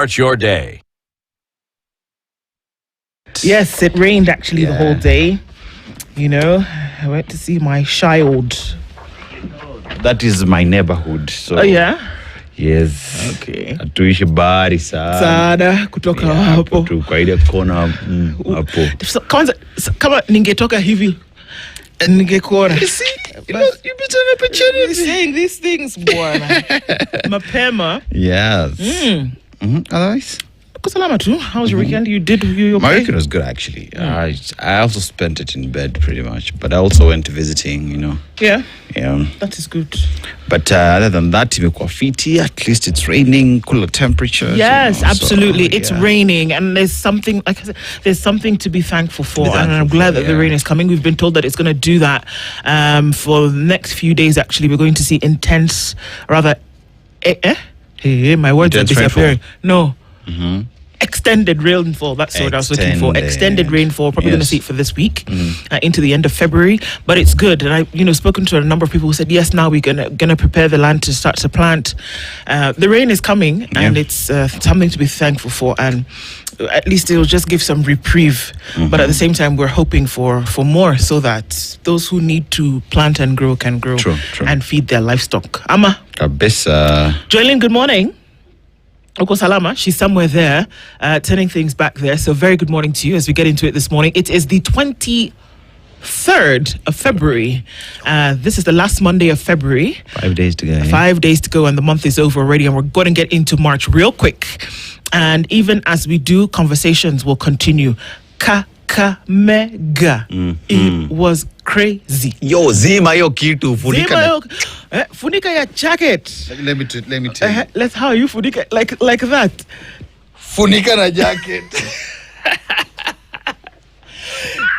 Start your day. Yes, it rained actually the whole day. You know, I went to see my child. That is my neighborhood. So Oh yeah? yes. Okay. Atuishi bari sana. Sada kutoka hapo. Tu kwa ile kona hapo. Kama ningetoka hivi ningekuona. You see? You've been an opportunity. Saying these things, bwana. Mapema. Yes. Otherwise? Kusalama too. How was your weekend? You okay? My weekend was good actually. I also spent it in bed pretty much, but I also went visiting, you know. Yeah. Yeah. That is good. But other than that, at least it's raining, cooler temperatures. Yes, you know, absolutely. So, it's raining, and there's something, like I said, there's something to be thankful for. And I'm glad that the rain is coming. We've been told that it's going to do that for the next few days. Actually, we're going to see intense, rather, my words are disappearing. No. Extended rainfall, that's what I was looking for. Extended rainfall, probably going to see it for this week into the end of February, but it's good. And I spoken to a number of people who said, yes, now we're gonna prepare the land to start to plant. The rain is coming, and it's something to be thankful for, and at least it will just give some reprieve. But at the same time, we're hoping for more, so that those who need to plant and grow can grow. True. And feed their livestock. Ama. Joylene, good morning. Oko Salama, she's somewhere there, turning things back there. So very good morning to you as we get into it this morning. It is the 23rd of February. This is the last Monday of February. 5 days to go. 5 days to go, and the month is over already, and we're going to get into March real quick. And even as we do, conversations will continue. Kakamega. It was crazy. Yo, zima yo kitu funika. Funika ya jacket. Let me tell you. Let's how you funika like that. Funika na jacket.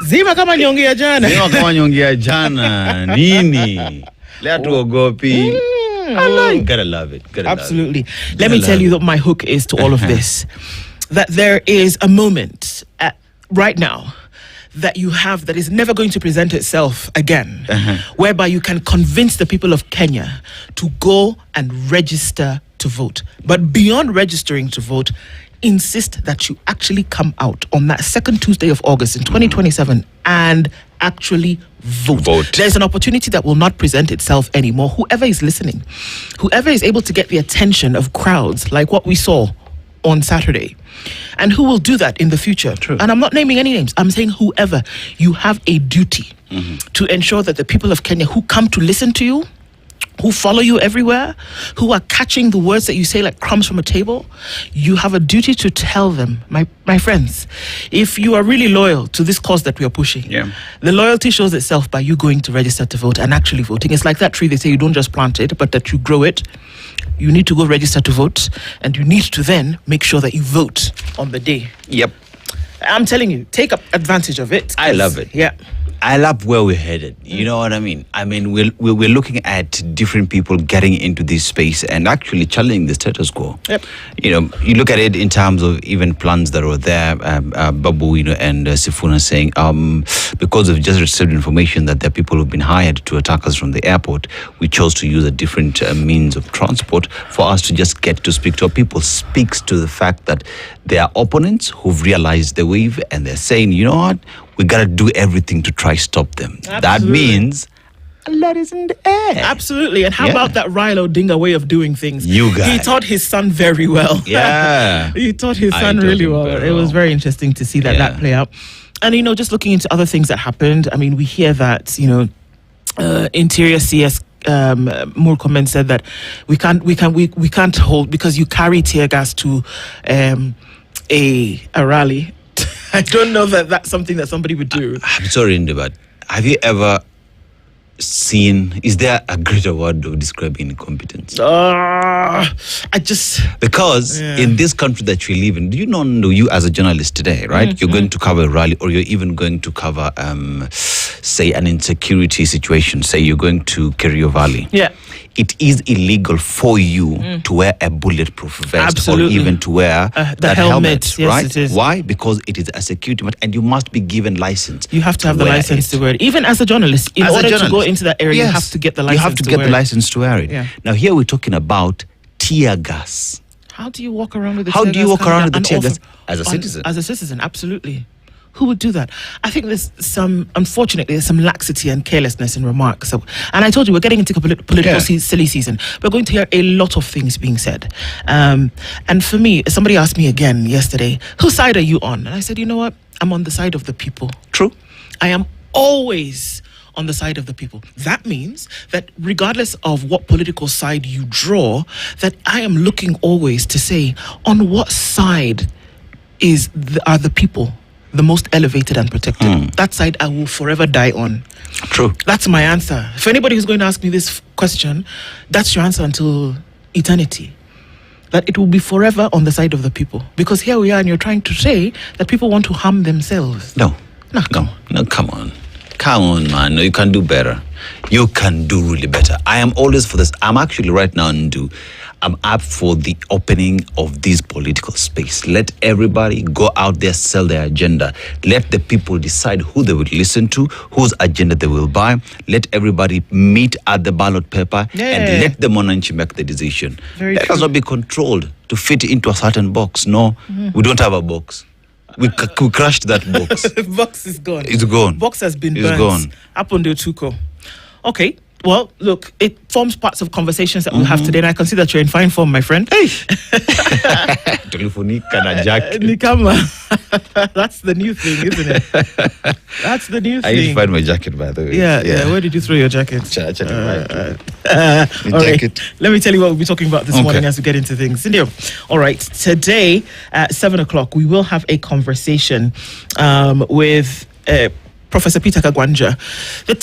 Zima kama nyongea jana. Nini? Lea tuogopi. Gotta love it. Absolutely. Let me tell you what my hook is to all of this. That there is a moment right now that you have that is never going to present itself again, whereby you can convince the people of Kenya to go and register to vote. But beyond registering to vote, insist that you actually come out on that second Tuesday of August in 2027 and actually vote. There's an opportunity that will not present itself anymore. Whoever is listening, whoever is able to get the attention of crowds like what we saw on Saturday, and who will do that in the future. True. And I'm not naming any names. I'm saying whoever. You have a duty to ensure that the people of Kenya who come to listen to you, who follow you everywhere, who are catching the words that you say like crumbs from a table, you have a duty to tell them, my friends, if you are really loyal to this cause that we are pushing, the loyalty shows itself by you going to register to vote and actually voting. It's like that tree, they say you don't just plant it, but that you grow it. You need to go register to vote, and you need to then make sure that you vote on the day. Yep. I'm telling you, take advantage of it. I love it. Yeah. I love where we're headed. You know what I mean? I mean, we're looking at different people getting into this space and actually challenging the status quo. Yep. You know, you look at it in terms of even plans that were there. Babu Owino and Sifuna saying, because we've just received information that there are people who've been hired to attack us from the airport, we chose to use a different means of transport for us to just get to speak to our people. Speaks to the fact that there are opponents who've realized the wave and they're saying, you know what? We got to do everything to try stop them. Absolutely. That means Allah is in the air. Absolutely. And how about that Raila Odinga way of doing things? You guys. He taught his son very well. Yeah. He taught his son really well. It was very interesting to see that play out. And, you know, just looking into other things that happened, I mean, we hear that, you know, Interior CS Murkomen said that we can't hold, because you carry tear gas to a rally. I don't know that that's something that somebody would do. I'm sorry, Indy, but have you ever seen, is there a greater word of describing incompetence? Because in this country that we live in, do you know, you as a journalist today, right? You're going to cover a rally, or you're even going to cover, say, an insecurity situation. Say you're going to Kerio Valley. Yeah. It is illegal for you to wear a bulletproof vest. Absolutely. Or even to wear that helmet, yes, right? It is. Why? Because it is a security matter, and you must be given license. You have to have the license to wear it. Even as a journalist, in order to go into that area, you have to get the license. You have to get the license to wear it. Yeah. Now here we're talking about tear gas. How do you walk around with the How tear do you gas walk gun around with the and tear gas offer- as a citizen? As a citizen, absolutely. Who would do that? I think unfortunately, there's some laxity and carelessness in remarks. So, and I told you, we're getting into political silly season. We're going to hear a lot of things being said. And for me, somebody asked me again yesterday, whose side are you on? And I said, you know what? I'm on the side of the people. True. I am always on the side of the people. That means that regardless of what political side you draw, that I am looking always to say, on what side are the people the most elevated and protected? That side I will forever die on. True. That's my answer. For anybody who's going to ask me this question, that's your answer until eternity. That it will be forever on the side of the people. Because here we are, and you're trying to say that people want to harm themselves. No, come on. Come on, man. No, you can do better. You can do really better. I am always for this. I'm actually right now I'm up for the opening of this political space. Let everybody go out there, sell their agenda. Let the people decide who they will listen to, whose agenda they will buy. Let everybody meet at the ballot paper and let the monarchy make the decision. Let us not be controlled to fit into a certain box. No, we don't have a box. We crushed that box. Box is gone. It's gone. Box has been It's burnt. gone. Up on the Tuko. Okay. Well, look, it forms parts of conversations that we'll have today, and I can see that you're in fine form, my friend. Hey! Nikama. That's the new thing, isn't it? That's the new thing. I need to find my jacket, by the way. Yeah. Where did you throw your jacket? All right. Let me tell you what we'll be talking about this morning as we get into things. Cindy, all right. Today at 7 o'clock, we will have a conversation with Professor Peter Kagwanja. The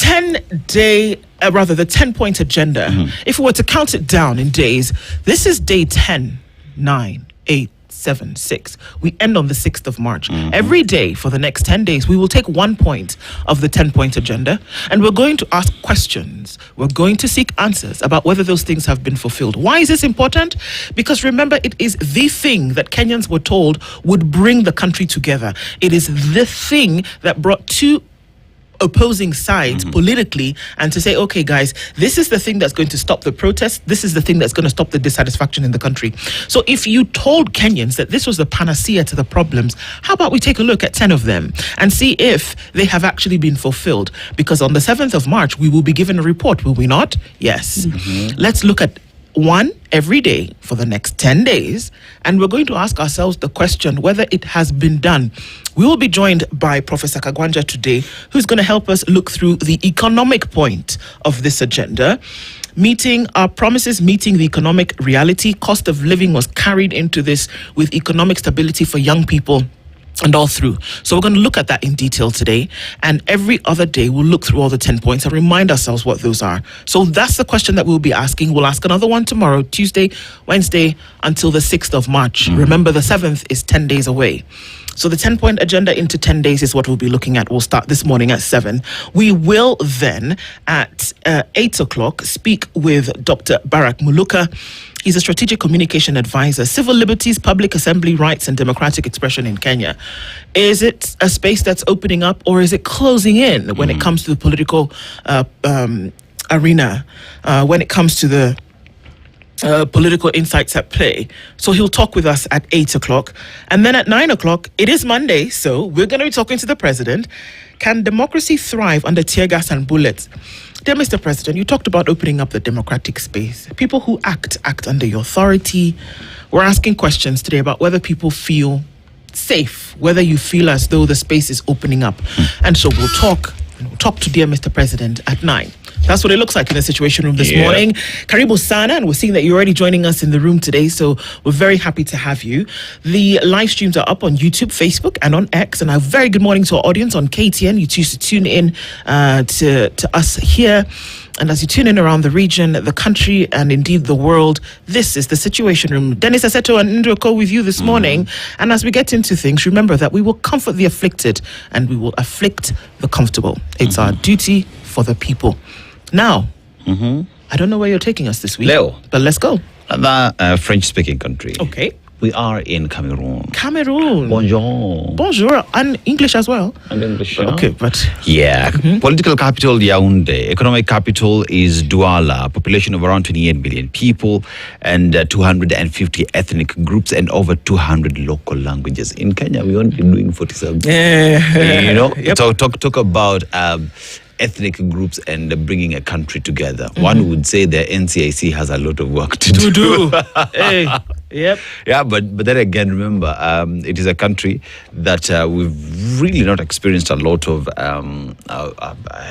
10-point agenda, if we were to count it down in days, this is day 10, 9, 8, 7, 6. We end on the 6th of March. Every day for the next 10 days, we will take 1 point of the 10-point agenda, and we're going to ask questions. We're going to seek answers about whether those things have been fulfilled. Why is this important? Because remember, it is the thing that Kenyans were told would bring the country together. It is the thing that brought two opposing sides politically, and to say, okay guys, this is the thing that's going to stop the protests, this is the thing that's going to stop the dissatisfaction in the country. So if you told Kenyans that this was the panacea to the problems, how about we take a look at 10 of them and see if they have actually been fulfilled? Because on the 7th of March we will be given a report, will we not? Yes. Let's look at one every day for the next 10 days, and we're going to ask ourselves the question whether it has been done. We will be joined by Professor Kagwanja today, who's going to help us look through the economic point of this agenda. Meeting our promises, meeting the economic reality. Cost of living was carried into this with economic stability for young people and all through. So we're going to look at that in detail today, and every other day we'll look through all the 10 points and remind ourselves what those are. So that's the question that we'll be asking. We'll ask another one tomorrow, Tuesday, Wednesday, until the 6th of March. Remember, the 7th is 10 days away. So the 10-point agenda into 10 days is what we'll be looking at. We'll start this morning at 7. We will then, at 8 o'clock, speak with Dr. Barak Muluka. He's a strategic communication advisor, civil liberties, public assembly rights, and democratic expression in Kenya. Is it a space that's opening up, or is it closing in when it comes to the political arena, when it comes to the political insights at play? So he'll talk with us at 8 o'clock. And then at 9 o'clock, it is Monday, so we're going to be talking to the president. Can democracy thrive under tear gas and bullets? Dear Mr. President, you talked about opening up the democratic space. People who act under your authority. We're asking questions today about whether people feel safe, whether you feel as though the space is opening up. And so we'll talk to dear Mr. President at 9. That's what it looks like in the Situation Room this morning. Karibu Sana, and we're seeing that you're already joining us in the room today, so we're very happy to have you. The live streams are up on YouTube, Facebook, and on X, and a very good morning to our audience on KTN. You choose to tune in to us here. And as you tune in around the region, the country, and indeed the world, this is the Situation Room. Dennis Aseto and Ndroko with you this morning. And as we get into things, remember that we will comfort the afflicted and we will afflict the comfortable. It's our duty for the people. Now, I don't know where you're taking us this week, Leo, but let's go. Another French-speaking country. Okay. We are in Cameroon. Cameroon. Bonjour. Bonjour. And English as well. And English. Okay, but... Yeah. Political capital, Yaoundé. Economic capital is Douala. Population of around 28 million people and 250 ethnic groups and over 200 local languages. In Kenya, we're only doing 47. You know, talk about... ethnic groups and bringing a country together. One would say the NCIC has a lot of work to do. Hey, yep. Yeah, but then again, remember, it is a country that we've really not experienced a lot of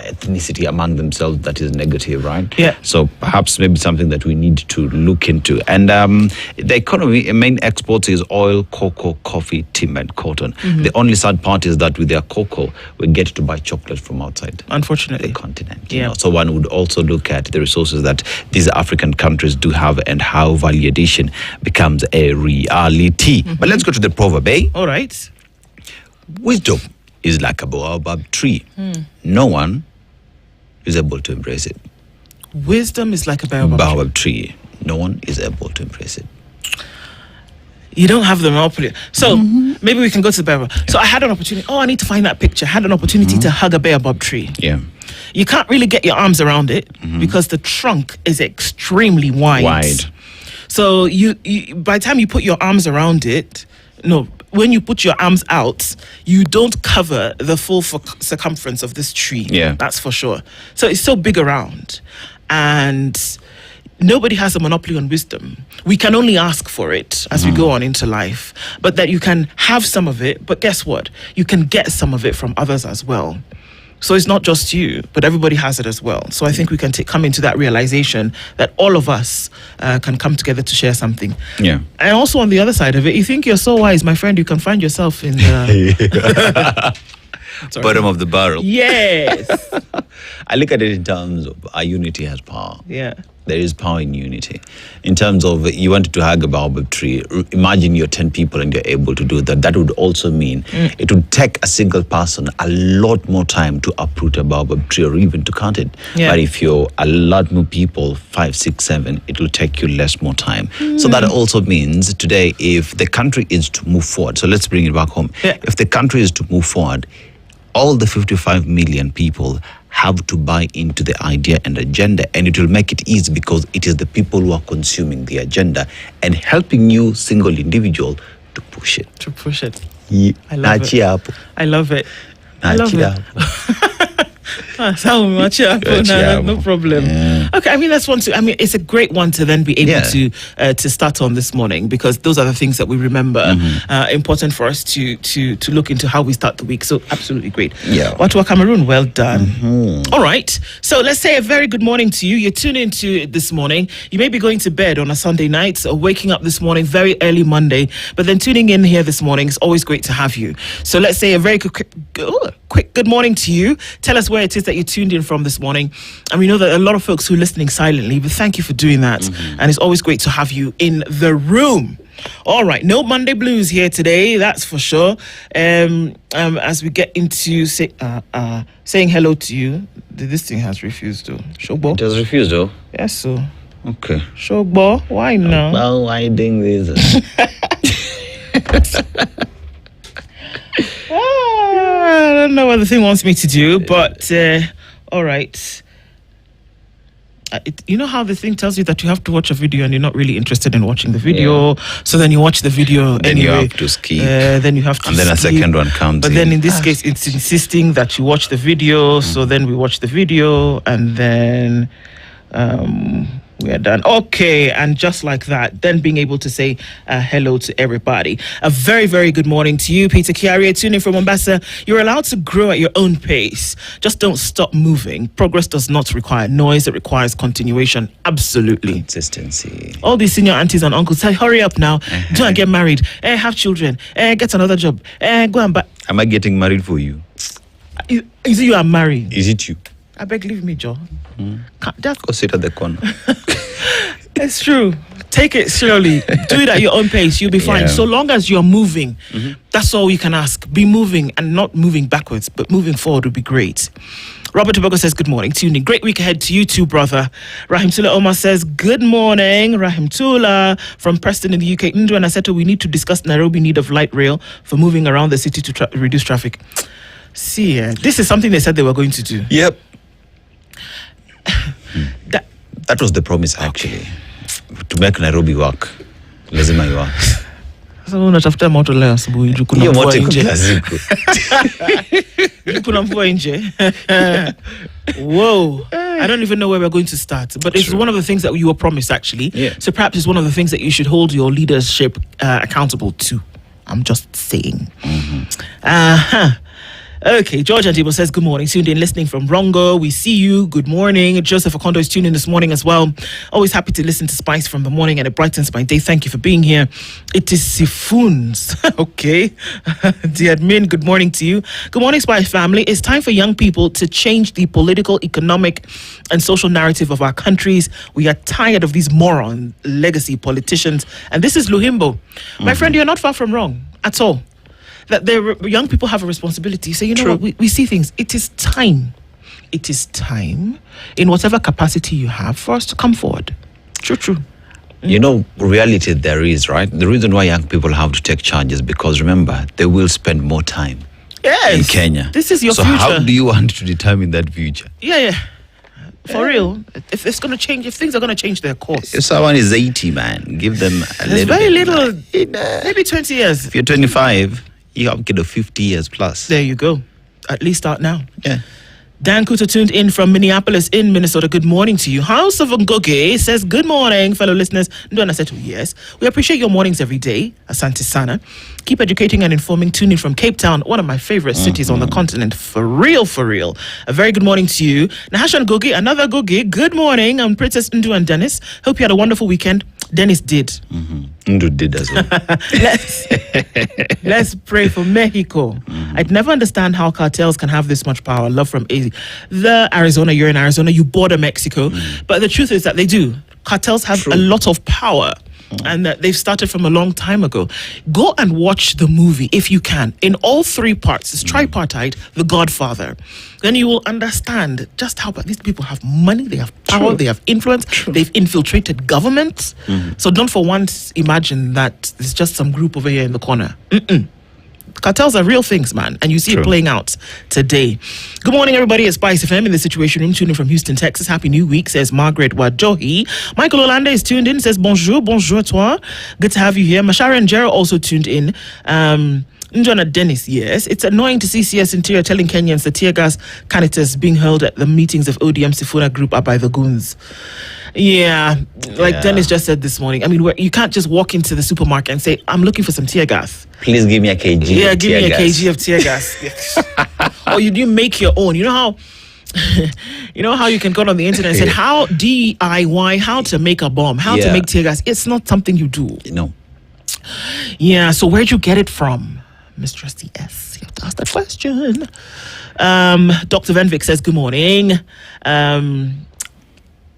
ethnicity among themselves that is negative, right? Yeah. So perhaps maybe something that we need to look into. And the economy, main exports is oil, cocoa, coffee, timber, and cotton. The only sad part is that with their cocoa, we get to buy chocolate from outside. Unfortunately. The continent. You know? So one would also look at the resources that these African countries do have and how value addition becomes a reality. But let's go to the proverb, eh? All right. Wisdom is like a baobab tree. No one is able to embrace it. Wisdom is like a baobab tree. No one is able to embrace it. You don't have the monopoly. So maybe we can go to the baobab. So I had an opportunity. Oh, I need to find that picture. I had an opportunity to hug a baobab tree. Yeah. You can't really get your arms around it because the trunk is extremely wide. So you by the time you put your arms around it, when you put your arms out, you don't cover the full circumference of this tree. Yeah. That's for sure. So it's so big around. And nobody has a monopoly on wisdom. We can only ask for it as we go on into life. But that you can have some of it, but guess what? You can get some of it from others as well. So it's not just you, but everybody has it as well. So I think we can come into that realization that all of us can come together to share something. Yeah. And also on the other side of it, you think you're so wise, my friend, you can find yourself in the... bottom of the barrel. Yes. I look at it in terms of our unity has power. Yeah. There is power in unity. In terms of you wanted to hug a baobab tree, imagine you're 10 people and you're able to do that. That would also mean it would take a single person a lot more time to uproot a baobab tree or even to cut it. Yeah. But if you're a lot more people, 5, 6, 7, it will take you less more time. So that also means today, if the country is to move forward, so let's bring it back home. Yeah. If the country is to move forward, all the 55 million people have to buy into the idea and agenda, and it will make it easy because it is the people who are consuming the agenda and helping you, single individual, to push it. Yeah. I love it. I love it. I love it. No problem. Yeah. Okay, I mean that's one. It's a great one to then be able to start on this morning because those are the things that we remember. Important for us to look into how we start the week. So absolutely great. Yeah. Watwa Cameroon, well done. All right. So let's say a very good morning to you. You're tuning into this morning. You may be going to bed on a Sunday night or waking up this morning very early Monday, but then tuning in here this morning is always great to have you. So let's say a very quick good morning to you. Tell us where it is that you tuned in from this morning. And we know that a lot of folks who are listening silently, but thank you for doing that. And it's always great to have you in the room. All right, no Monday blues here today, that's for sure. As we get into saying hello to you, this thing has refused though. Showbo? It has refused though? Yes, so. Okay. Showbo, why now? Well, why are you doing this? I don't know what the thing wants me to do, but all right. You know how the thing tells you that you have to watch a video and you're not really interested in watching the video, so then you watch the video then anyway. You have to skip. Then you have to and then skip. A second one comes But then in this case, it's insisting that you watch the video, so then we watch the video and then we are done. Okay, and just like that, then being able to say hello to everybody. A very, very good morning to you, Peter Kiaria, tuning from Mombasa. You're allowed to grow at your own pace. Just don't stop moving. Progress does not require noise. It requires continuation. Absolutely. Consistency. All these senior aunties and uncles say, hurry up now. Do and get married. Have children. Get another job. Go and buy. Am I getting married for you? Is it you are married? Is it you? I beg, leave me, Joe. Go sit at the corner. It's true. Take it slowly. Do it at your own pace. You'll be fine. Yeah. So long as you're moving, that's all you can ask. Be moving and not moving backwards, but moving forward would be great. Robert Tobago says, good morning. Tuning. Great week ahead to you too, brother. Rahim Tula Omar says, good morning. Rahim Tula from Preston in the UK. Ndu and Aseto, we need to discuss Nairobi need of light rail for moving around the city to reduce traffic. See, this is something they said they were going to do. Yep. That was the promise, actually. To make Nairobi work. Lazima iwa. Sasa unatafuta moto leo asubuhi juu kuna mvua nje. Kuna mvua nje. Whoa. I don't even know where we're going to start. But it's one of the things that you were promised, actually. Yeah. So perhaps it's one of the things that you should hold your leadership accountable to. I'm just saying. Okay, George Antibo says, good morning. Tuned in, listening from Rongo. We see you. Good morning. Joseph Okondo is tuned in this morning as well. Always happy to listen to Spice from the morning, and it brightens my day. Thank you for being here. It is Sifuns. Okay. The admin, good morning to you. Good morning, Spice family. It's time for young people to change the political, economic, and social narrative of our countries. We are tired of these moron legacy politicians. And this is Luhimbo. My friend, you're not far from wrong at all. That young people have a responsibility. So, you know what? We see things. It is time. It is time, in whatever capacity you have, for us to come forward. True. You know, reality there is, right? The reason why young people have to take charge is because, remember, they will spend more time in Kenya. This is your future. So how do you want to determine that future? Yeah. For real. If it's going to change, if things are going to change their course. If someone is 80, man, give them a There's little very bit. little, maybe 20 years. If you're 25, you have to get 50 years plus. There you go. At least start now. Yeah. Dan Kuta tuned in from Minneapolis in Minnesota. Good morning to you. House of Ngoge says, good morning, fellow listeners. Ndwana said, yes, we appreciate your mornings every day. Asante sana. Keep educating and informing. Tune in from Cape Town, one of my favorite cities on the continent. For real. A very good morning to you. Nahashan Gogi, another Gogi. Good morning. I'm Princess Ndu and Dennis. Hope you had a wonderful weekend. Dennis did. Ndu did as well. Let's pray for Mexico. I'd never understand how cartels can have this much power. Love from AZ. The Arizona, you're in Arizona, you border Mexico. But the truth is that they do. Cartels have a lot of power. And that they've started from a long time ago. Go and watch the movie if you can. In all three parts, it's tripartite, The Godfather. Then you will understand just how these people have money, they have power, they have influence, they've infiltrated governments. So don't for once imagine that it's just some group over here in the corner. Cartels are real things, man, and you see it playing out today. Good morning, everybody. It's Spice FM in the Situation Room, tuning from Houston, Texas. Happy New Week, says Margaret Wajohi. Michael Olanda is tuned in, says bonjour toi. Good to have you here. Mashara and Jero also tuned in. Njana Dennis, yes. It's annoying to see CS Interior telling Kenyans the tear gas canisters being hurled at the meetings of ODM Sifuna Group are by the goons. Yeah, Dennis just said this morning. I mean, you can't just walk into the supermarket and say, I'm looking for some tear gas. Please give me a kg. Yeah, give me a kg of tear gas. Or you do make your own. You know how you can go on the internet and say, how DIY, how to make a bomb, how to make tear gas. It's not something you do. No. Yeah, so where'd you get it from? Mistress DS, you have to ask that question. Dr. Venvik says, good morning.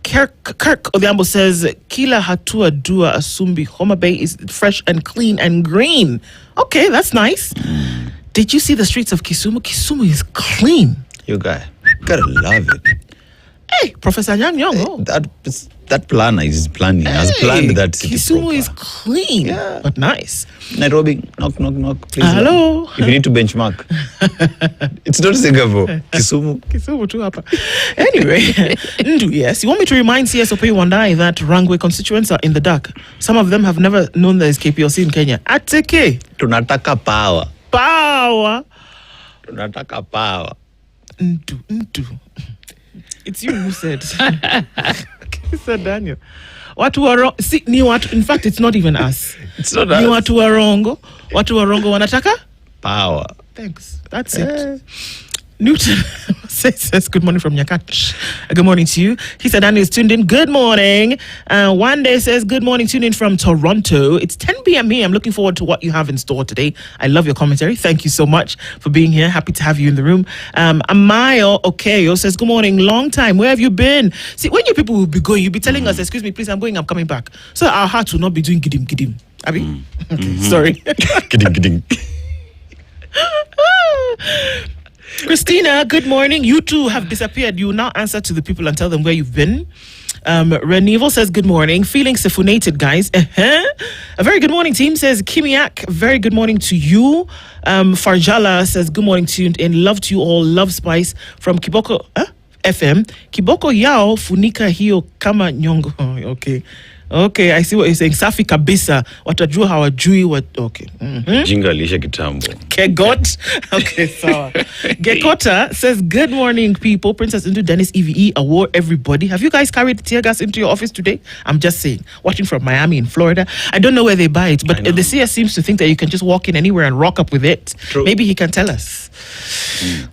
Kirk Odhiambo says, Kila hatua dua asumbi Homa Bay is fresh and clean and green. Okay, that's nice. Did you see the streets of Kisumu? Kisumu is clean. You gotta love it. Hey, Professor Nyang. That planner is planning. Has planned that city Kisumu proper. is clean, but nice. Nairobi, knock, please. Hello. If you need to benchmark. It's not Singapore. Kisumu too hapa. Anyway, Ndu, yes. You want me to remind CSOP Wandai that Rangwe constituents are in the dark. Some of them have never known there is KPLC in Kenya. Ateke. Tunataka power. Tunataka power. Ndu. It's you who said. He said Daniel. Watu warongo. See, ni watu. In fact, it's not even us. It's not us. Ni watu warongo. Watu warongo wanataka power. Thanks. That's it. Newton says, good morning from Nyakach. Good morning to you. He said, Andy is tuned in. Good morning. One day says, good morning, tuned in from Toronto. It's 10 p.m. here. I'm looking forward to what you have in store today. I love your commentary. Thank you so much for being here. Happy to have you in the room. Amayo Okeyo says, good morning. Long time. Where have you been? See, when you people will be going, you'll be telling us, excuse me, please, I'm going, I'm coming back. So our hearts will not be doing gidim. Abi? Okay, sorry. Gidim. Christina, good morning. You too have disappeared. You will now answer to the people and tell them where you've been. Renival says good morning. Feeling sifunated, guys. A very good morning, team, says Kimiak. Very good morning to you. Farjala says good morning, tuned in. Love to you all. Love Spice from Kiboko FM. Kiboko yao funika hiyo kama nyongo. Okay. Okay, I see what you're saying. Safi kabisa. Watajua hawajui what. Okay. Jinga lisha kitambo. Kegot. Okay, sawa. Gekota says, good morning, people. Princess Indu Dennis EVE award everybody. Have you guys carried tear gas into your office today? I'm just saying. Watching from Miami in Florida. I don't know where they buy it, but the CS seems to think that you can just walk in anywhere and rock up with it. True. Maybe he can tell us.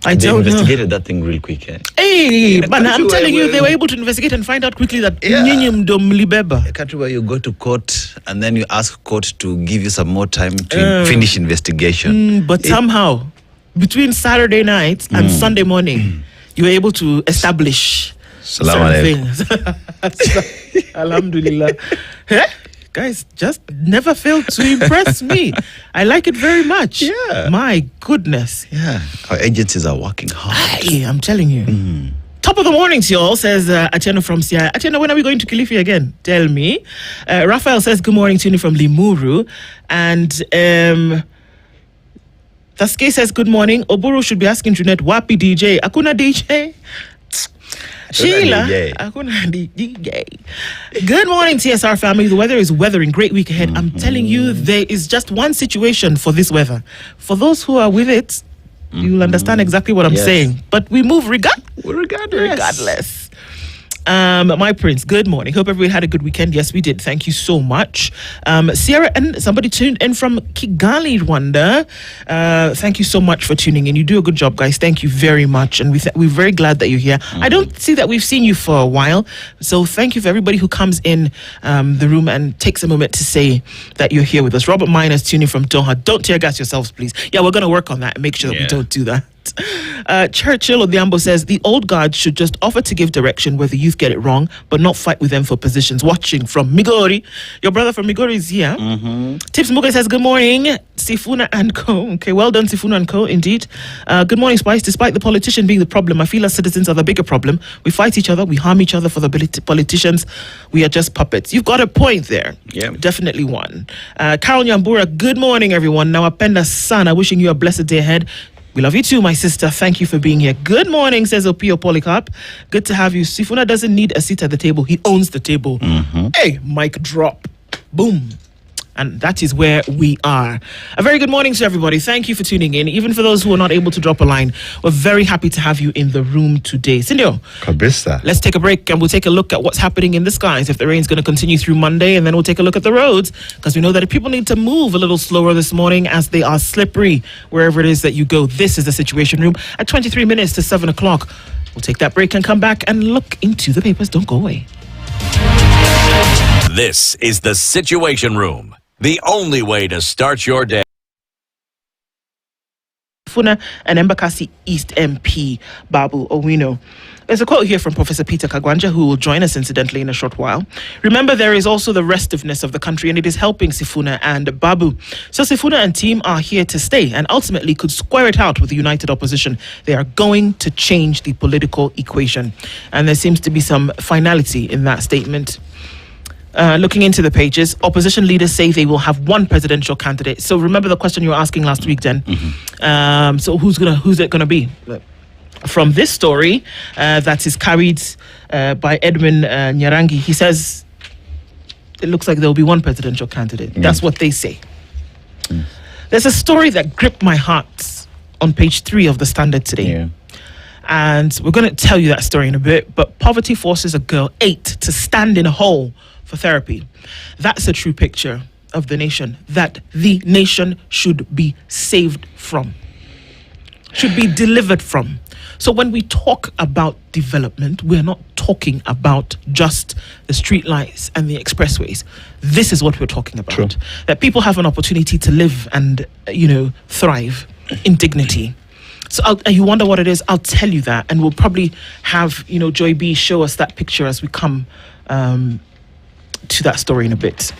They investigated that thing real quick. Hey, but I'm telling you, they were able to investigate and find out quickly that nyinyi ndo mlibeba. Where you go to court and then you ask court to give you some more time to finish investigation. But somehow, between Saturday night and Sunday morning, you were able to establish certain things. Alhamdulillah. Guys, just never failed to impress me. I like it very much. Yeah. My goodness. Yeah. Our agencies are working hard. I'm telling you. Top of the morning to you all, says Atieno from Sia. Atieno, when are we going to Kilifi again? Tell me. Raphael says, good morning to you from Limuru. And Taske says, good morning. Oburu should be asking Jeanette, wapi DJ? Akuna DJ? Sheila, Akuna DJ. Good morning, TSR family. The weather is weathering. Great week ahead. I'm telling you, there is just one situation for this weather. For those who are with it, you'll understand exactly what I'm saying. But we move regardless. My prince, good morning. Hope everybody had a good weekend. Yes, we did. Thank you so much. Sierra and somebody tuned in from Kigali, Rwanda. Thank you so much for tuning in. You do a good job, guys. Thank you very much. And we're very glad that you're here. I don't see that we've seen you for a while. So thank you for everybody who comes in the room and takes a moment to say that you're here with us. Robert Miners tuning from Doha. Don't tear gas yourselves, please. Yeah, we're going to work on that and make sure that we don't do that. Churchill Odhiambo says the old guard should just offer to give direction where the youth get it wrong, but not fight with them for positions. Watching from Migori. Your brother from Migori is here. Tips Muge says good morning, Sifuna and Co. Okay, well done, Sifuna and Co. Indeed. Good morning, Spice. Despite the politician being the problem, I feel as citizens are the bigger problem. We fight each other, we harm each other for the politicians. We are just puppets. You've got a point there. Yeah, definitely one. Carol Nyambura. Good morning, everyone. Now Apenda Sana, wishing you a blessed day ahead. We love you too, my sister. Thank you for being here. Good morning, says Opio Polycarp. Good to have you. Sifuna doesn't need a seat at the table. He owns the table. Hey, mic drop. Boom. And that is where we are. A very good morning to everybody. Thank you for tuning in. Even for those who are not able to drop a line, we're very happy to have you in the room today. Sindio, Kabisa. Let's take a break and we'll take a look at what's happening in the skies, if the rain's going to continue through Monday, and then we'll take a look at the roads, because we know that people need to move a little slower this morning as they are slippery wherever it is that you go. This is the Situation Room at 23 minutes to 7 o'clock. We'll take that break and come back and look into the papers. Don't go away. This is the Situation Room. The only way to start your day. Funa and Embakasi East MP Babu Owino. There's a quote here from Professor Peter Kagwanja, who will join us incidentally in a short while. Remember, there is also the restiveness of the country, and it is helping Sifuna and Babu. So Sifuna and team are here to stay and ultimately could square it out with the united opposition. They are going to change the political equation. And there seems to be some finality in that statement. Looking into the pages, opposition leaders say they will have one presidential candidate. So remember the question you were asking last week, Jen. So who's it gonna be? From this story that is carried by Edwin Nyarangi, he says it looks like there will be one presidential candidate. That's what they say. There's a story that gripped my heart on page 3 of the Standard today. And we're going to tell you that story in a bit. But poverty forces a girl 8 to stand in a hole for therapy. That's a true picture of the nation that the nation should be saved from, should be delivered from. So when we talk about development, we're not talking about just the street lights and the expressways. This is what we're talking about. True. That people have an opportunity to live and, thrive in dignity. So you wonder what it is? I'll tell you that. And we'll probably have, Joy B show us that picture as we come to that story in a bit.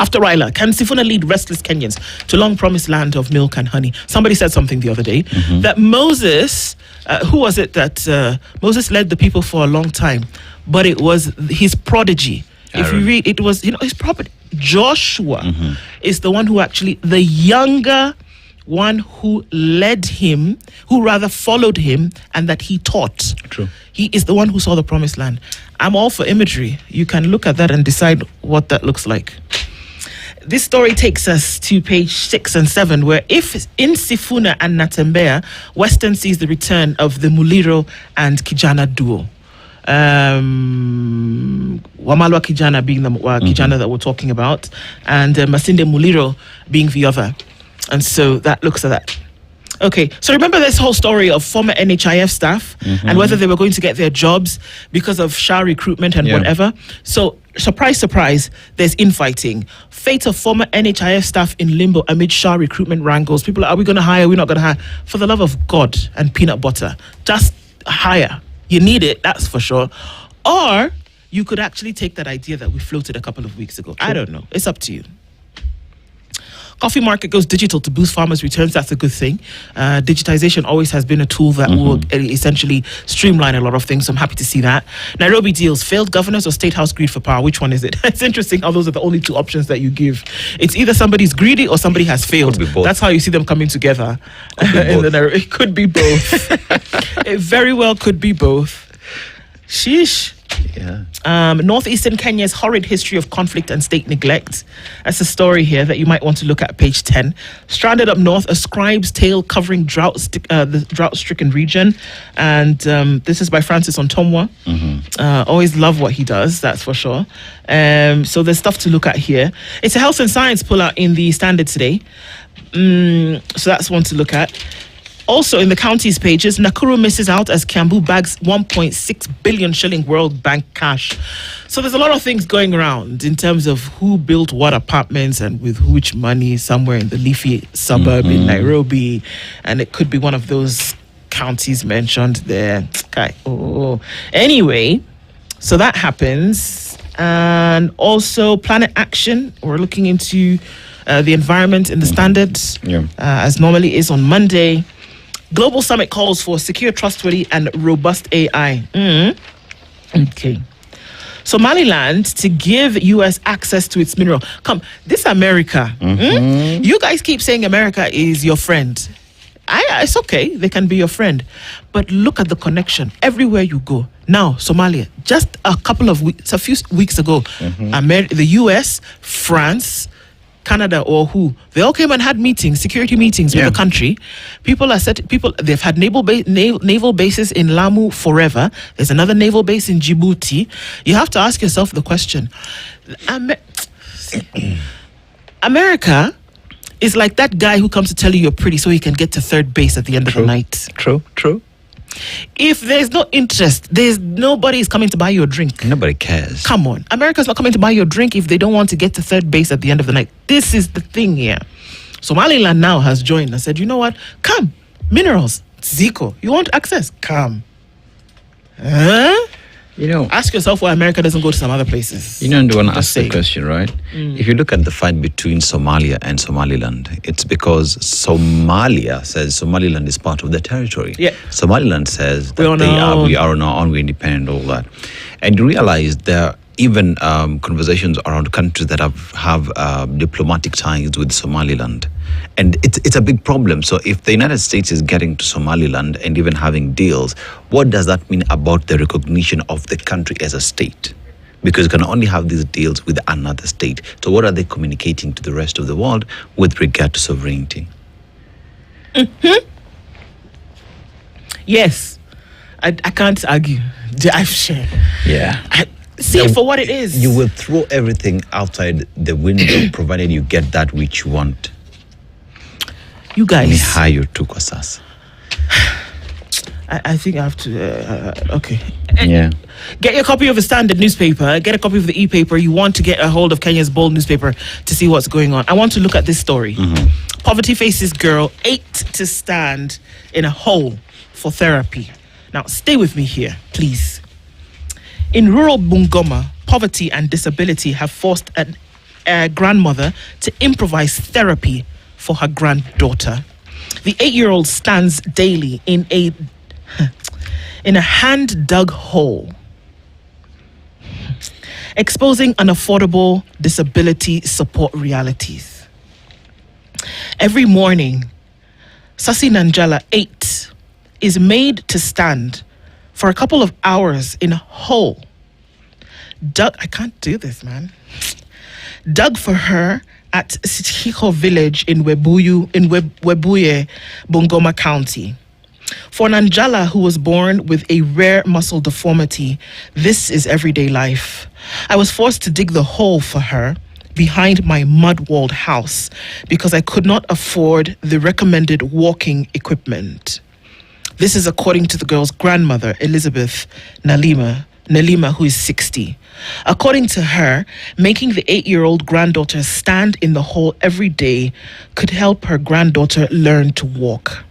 After Raila, can Sifuna lead restless Kenyans to long-promised land of milk and honey? Somebody said something the other day that Moses, who was it that Moses led the people for a long time, but it was his prodigy. If you read, it was his prophet Joshua is the one who actually, the younger one who led him, who rather followed him, and that he taught. True. He is the one who saw the promised land. I'm all for imagery. You can look at that and decide what that looks like. This story takes us to page 6 and 7, where if in Sifuna and Natembeya, Western sees the return of the Muliro and Kijana duo. Wamalwa Kijana being the Kijana that we're talking about, and Masinde Muliro being the other. And so that looks at that. Okay, so remember this whole story of former NHIF staff and whether they were going to get their jobs because of SHA recruitment and whatever. So, surprise, surprise, there's infighting. Fate of former NHIF staff in limbo amid SHA recruitment wrangles. People are we going to hire? We're not going to hire. For the love of God and peanut butter, just hire. You need it, that's for sure. Or you could actually take that idea that we floated a couple of weeks ago. True. I don't know. It's up to you. Coffee market goes digital to boost farmers' returns. That's a good thing. Digitization always has been a tool that will essentially streamline a lot of things. So I'm happy to see that. Nairobi deals failed governors or state house greed for power. Which one is it? It's interesting how those are the only two options that you give. It's either somebody's greedy or somebody has failed. That's how you see them coming together. It could be both. It very well could be both. Sheesh. Yeah. Northeastern Kenya's horrid history of conflict and state neglect. That's a story here that you might want to look at, page 10. Stranded up north, a scribe's tale covering the drought-stricken region. And this is by Francis Ontomwa. Always love what he does, that's for sure. So there's stuff to look at here. It's a health and science pull-out in the Standard today. So that's one to look at. Also in the counties pages, Nakuru misses out as Kiambu bags 1.6 billion shilling World Bank cash. So there's a lot of things going around in terms of who built what apartments and with which money somewhere in the leafy suburb in Nairobi. And it could be one of those counties mentioned there. Okay. Anyway, so that happens. And also Planet Action. We're looking into the environment in the Standards, as normally is on Monday. Global Summit calls for secure, trustworthy, and robust AI. Okay. Somaliland to give U.S. access to its mineral. Come, this America. You guys keep saying America is your friend. It's okay. They can be your friend. But look at the connection everywhere you go. Now, Somalia, just a few weeks ago, the U.S., France, Canada or who, they all came and had meetings, security meetings with the country. They've had naval bases in Lamu forever. There's another naval base in Djibouti. You have to ask yourself the question. America is like that guy who comes to tell you you're pretty so he can get to third base at the end of the night. True. If there's no interest, nobody's coming to buy you a drink. Nobody cares. Come on. America's not coming to buy you a drink if they don't want to get to third base at the end of the night. This is the thing here. Somaliland now has joined and said, you know what? Come. Minerals. Zico. You want access? Come. Ask yourself why America doesn't go to some other places. I want to ask the question, right? If you look at the fight between Somalia and Somaliland, it's because Somalia says Somaliland is part of their territory. Yeah. Somaliland says that we are on our own, we're independent, all that. And you realize there are even conversations around countries that have diplomatic ties with Somaliland. And it's a big problem. So if the United States is getting to Somaliland and even having deals, what does that mean about the recognition of the country as a state? Because you can only have these deals with another state. So what are they communicating to the rest of the world with regard to sovereignty? Yes. I can't argue. See it for what it is. You will throw everything outside the window provided you get that which you want. You guys. I think I have to. Okay. Yeah. Get your copy of the Standard newspaper. Get a copy of the e-paper. You want to get a hold of Kenya's Bold newspaper to see what's going on. I want to look at this story. Poverty faces girl 8 to stand in a hole for therapy. Now, stay with me here, please. In rural Bungoma, poverty and disability have forced an grandmother to improvise therapy for her granddaughter. The 8-year-old stands daily in a hand-dug hole, exposing unaffordable disability support realities. Every morning, Sasi Nanjala 8 is made to stand for a couple of hours in a hole I can't do this, man. Dug for her at Sithiho village in Webuye, Bungoma County. For Nanjala, who was born with a rare muscle deformity, this is everyday life. I was forced to dig the hole for her behind my mud-walled house because I could not afford the recommended walking equipment. This is according to the girl's grandmother, Elizabeth Nalima, who is 60. According to her, making the 8-year-old granddaughter stand in the hole every day could help her granddaughter learn to walk.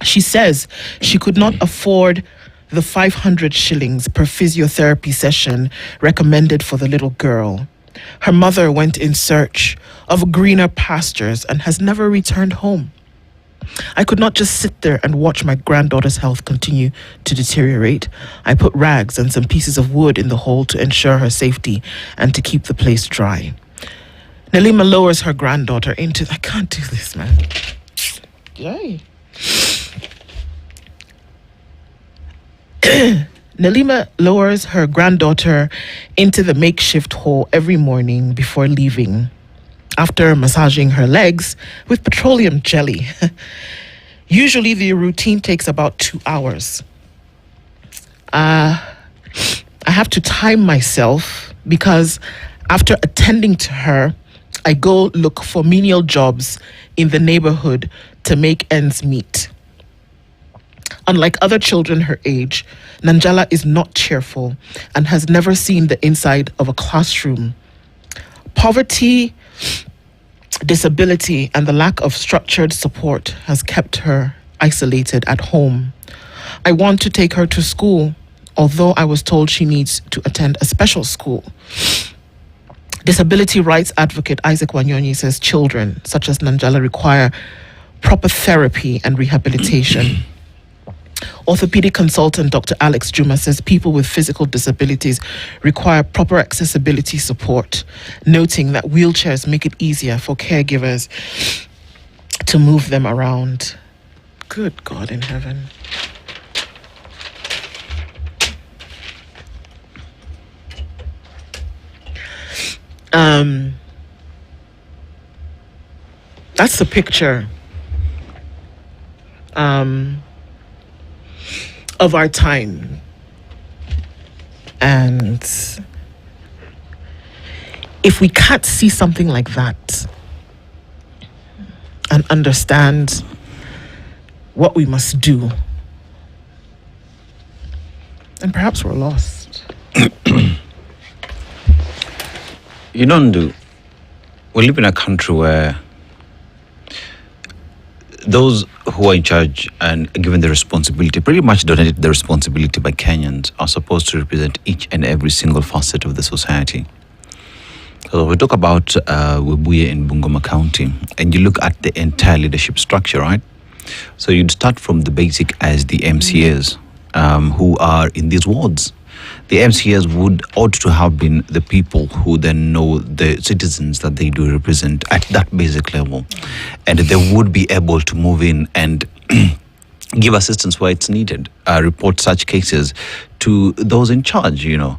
She says she could not afford the 500 shillings per physiotherapy session recommended for the little girl. Her mother went in search of greener pastures and has never returned home. I could not just sit there and watch my granddaughter's health continue to deteriorate. I put rags and some pieces of wood in the hole to ensure her safety and to keep the place dry. Nalima lowers her granddaughter into... I can't do this, man. Yay. Nalima lowers her granddaughter into the makeshift hole every morning before leaving, after massaging her legs with petroleum jelly. Usually the routine takes about 2 hours. I have to time myself because after attending to her, I go look for menial jobs in the neighborhood to make ends meet. Unlike other children her age, Nanjala is not cheerful and has never seen the inside of a classroom. Poverty, disability, and the lack of structured support has kept her isolated at home. I want to take her to school, although I was told she needs to attend a special school. Disability rights advocate Isaac Wanyonyi says children such as Nanjala require proper therapy and rehabilitation. Orthopedic consultant Dr. Alex Juma says people with physical disabilities require proper accessibility support, noting that wheelchairs make it easier for caregivers to move them around. Good God in heaven. That's the picture of our time. And if we can't see something like that and understand what we must do, then perhaps we're lost. You don't do. We live in a country where those who are in charge and given the responsibility, pretty much donated the responsibility by Kenyans, are supposed to represent each and every single facet of the society. So we talk about Webuye in Bungoma County, and you look at the entire leadership structure, right? So you'd start from the basic as the MCAs who are in these wards. The MCAs ought to have been the people who then know the citizens that they do represent at that basic level. And they would be able to move in and give assistance where it's needed, report such cases to those in charge, you know.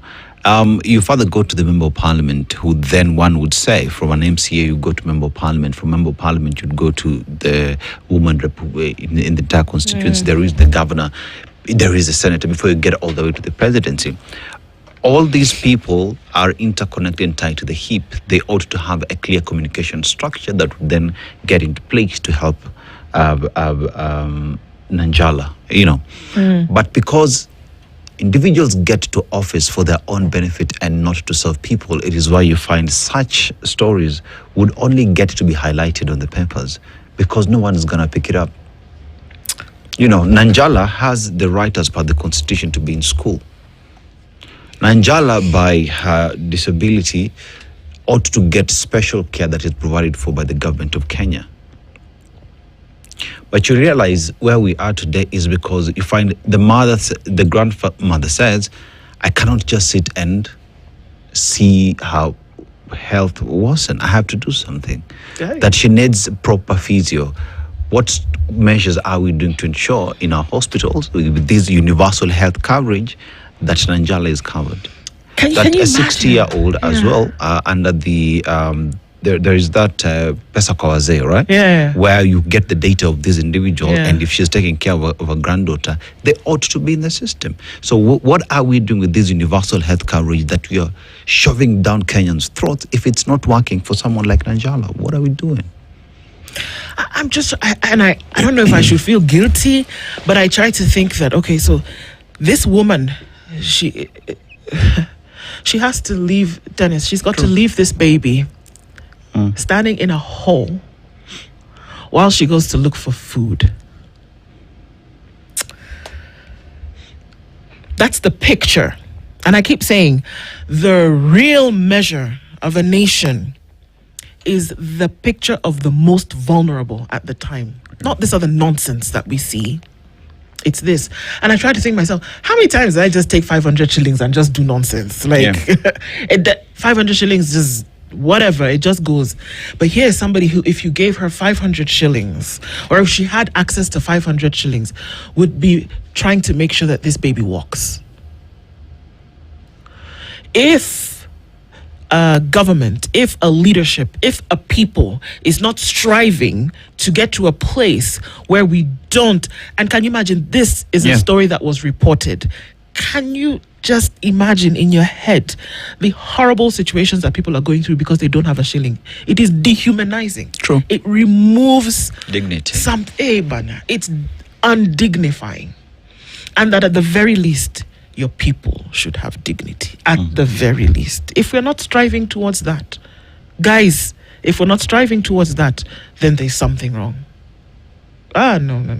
You further go to the Member of Parliament, who then one would say, from an MCA, you go to Member of Parliament. From Member of Parliament, you'd go to the woman rep in the entire constituency. There is the governor. There is a senator before you get all the way to the presidency. All these people are interconnected and tied to the hip. They ought to have a clear communication structure that would then get into place to help Nanjala, you know. But because individuals get to office for their own benefit and not to serve people, it is why you find such stories would only get to be highlighted on the papers because no one is going to pick it up. You know, Nanjala has the right as per the constitution to be in school. Nanjala, by her disability, ought to get special care that is provided for by the government of Kenya. But you realize where we are today is because you find the grandmother says, I cannot just sit and see how health worsen. I have to do something. Okay. That she needs proper physio. What measures are we doing to ensure in our hospitals with this universal health coverage that Nanjala is covered? Can you a imagine? 60-year-old as well under the there is that Pesa kwa Wazee, right? Yeah. Where you get the data of this individual, Yeah. and if she's taking care of a granddaughter, they ought to be in the system. So what are we doing with this universal health coverage that we are shoving down Kenyans' throats if it's not working for someone like Nanjala? What are we doing? I don't know if I should feel guilty, but I try to think that, okay, so this woman, she has to leave, Dennis, she's got to leave this baby standing in a hole while she goes to look for food. That's the picture. And I keep saying the real measure of a nation is the picture of the most vulnerable at the time. Not this other nonsense that we see. It's this. And I try to think myself, how many times did I just take 500 shillings and just do nonsense? Like, 500 shillings just whatever, it just goes. But here's somebody who, if you gave her 500 shillings, or if she had access to 500 shillings, would be trying to make sure that this baby walks. If a government, if a leadership, if a people is not striving to get to a place where we don't, and can you imagine, this is a story that was reported. Can you just imagine in your head the horrible situations that people are going through because they don't have a shilling? It is dehumanizing. True. It removes dignity. It's undignifying. And that at the very least, your people should have dignity. At the very least. If we're not striving towards that, guys, if we're not striving towards that, then there's something wrong. No.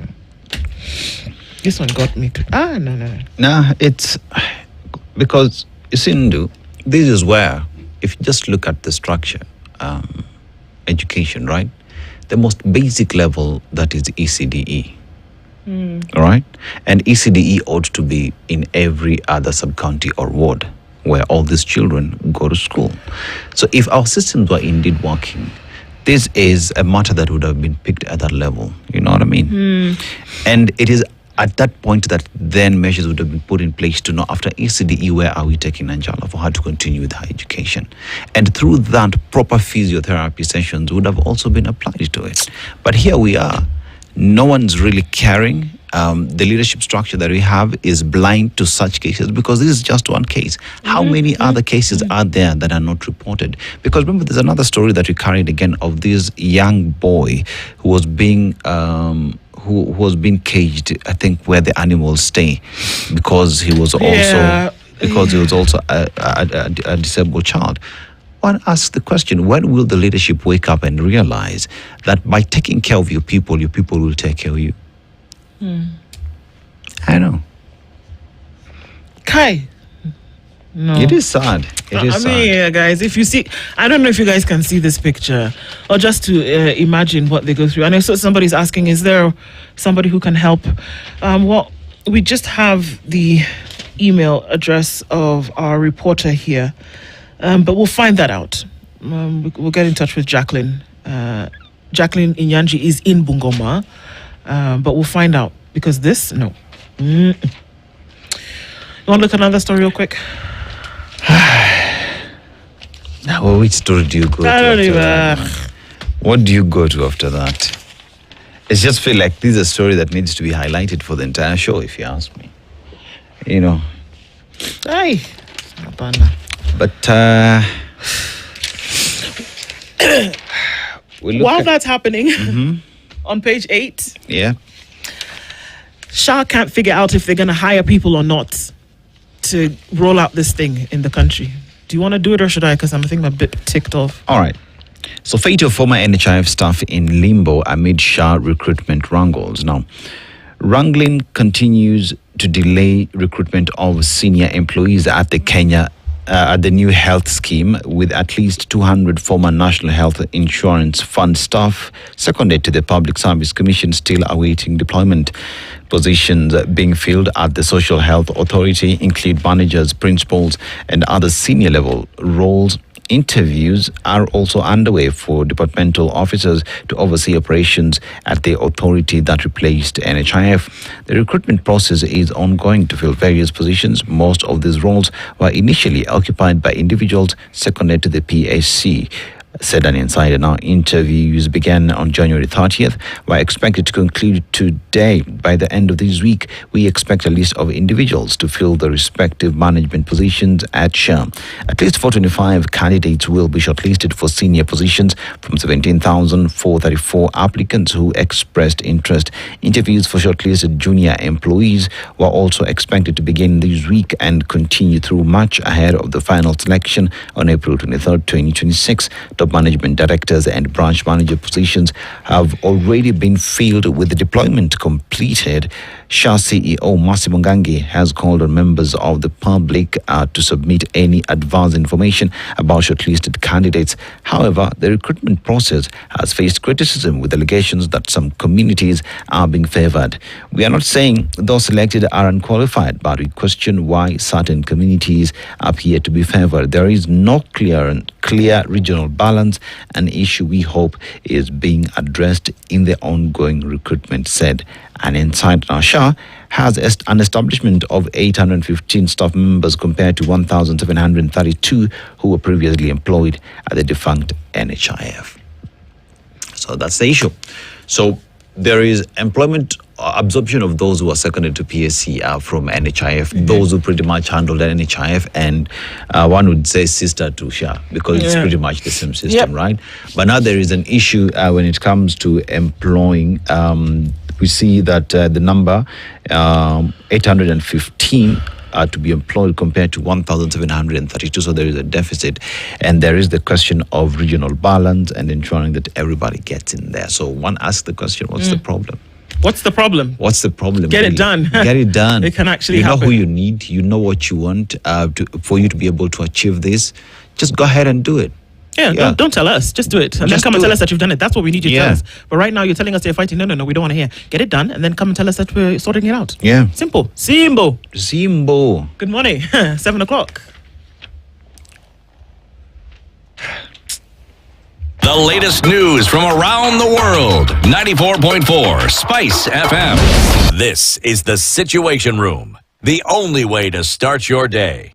This one got me to. No. Nah, it's because you see, Ndu, this is where, if you just look at the structure, education, right? The most basic level, that is ECDE. All right? And ECDE ought to be in every other sub-county or ward where all these children go to school. So if our systems were indeed working, this is a matter that would have been picked at that level. You know what I mean? And it is at that point that then measures would have been put in place to know, after ECDE, where are we taking Nanjala for her to continue with her education. And through that, proper physiotherapy sessions would have also been applied to it. But here we are. No one's really caring. The leadership structure that we have is blind to such cases, because this is just one case. How many other cases are there that are not reported? Because remember, there's another story that we carried again of this young boy who was being who was being caged, I think, where the animals stay, because he was also a disabled child. One asks the question, when will the leadership wake up and realize that by taking care of your people will take care of you? I know. Kai. No. It is sad. It is sad. Guys, if you see, I don't know if you guys can see this picture, or just to imagine what they go through. I know somebody's asking, is there somebody who can help? Well, we just have the email address of our reporter here. But we'll find that out. We'll get in touch with Jacqueline. Jacqueline Inyanji is in Bungoma. But we'll find out. Because this, no. You want to look at another story real quick? Now, well, which story do you go to after that? What do you go to after that? It just feel like this is a story that needs to be highlighted for the entire show, if you ask me. You know. Aye. But while that's happening, on page 8, Shah can't figure out if they're going to hire people or not to roll out this thing in the country. Do you want to do it, or should I? Because I'm a bit ticked off. All right. So, fate of former NHIF staff in limbo amid Shah recruitment wrangles. Now, wrangling continues to delay recruitment of senior employees at the Kenya at the new health scheme, with at least 200 former National Health Insurance Fund staff seconded to the Public Service Commission still awaiting deployment. Positions being filled at the Social Health Authority include managers, principals, and other senior level roles. Interviews are also underway for departmental officers to oversee operations at the authority that replaced NHIF. The recruitment process is ongoing to fill various positions. Most of these roles were initially occupied by individuals seconded to the PSC, said an insider. Now, interviews began on January 30th, were expected to conclude today. By the end of this week, we expect a list of individuals to fill the respective management positions at SHA. At least 425 candidates will be shortlisted for senior positions from 17,434 applicants who expressed interest. Interviews for shortlisted junior employees were also expected to begin this week and continue through March ahead of the final selection on April 23rd, 2026. Top management directors and branch manager positions have already been filled with the deployment completed. SHA CEO Massimo Ngangi has called on members of the public to submit any advance information about shortlisted candidates. However, the recruitment process has faced criticism with allegations that some communities are being favored. We are not saying those selected are unqualified, but we question why certain communities appear to be favored. There is no clear regional balance, an issue we hope is being addressed in the ongoing recruitment, said an insider. Now, SHA has an establishment of 815 staff members compared to 1,732 who were previously employed at the defunct NHIF. So that's the issue. So there is employment absorption of those who are seconded to PSC from NHIF, those who pretty much handled NHIF, and one would say sister to SHA, because it's pretty much the same system, right? But now there is an issue when it comes to employing. We see that the number 815 to be employed compared to 1,732. So there is a deficit, and there is the question of regional balance and ensuring that everybody gets in there. So one asks the question, what's the problem? What's the problem? What's the problem? Get it done. Get it done. It can actually You know happen. who you need. You know what you want for you to be able to achieve this. Just go ahead and do it. Yeah. Don't tell us. Just do it. And Just then come and do tell it. us that you've done it. That's what we need you to tell us. But right now, you're telling us they're fighting. No, we don't want to hear. Get it done, and then come and tell us that we're sorting it out. Yeah. Simple. Simbo. Good morning. 7 o'clock. The latest news from around the world. 94.4 Spice FM. This is the Situation Room, the only way to start your day.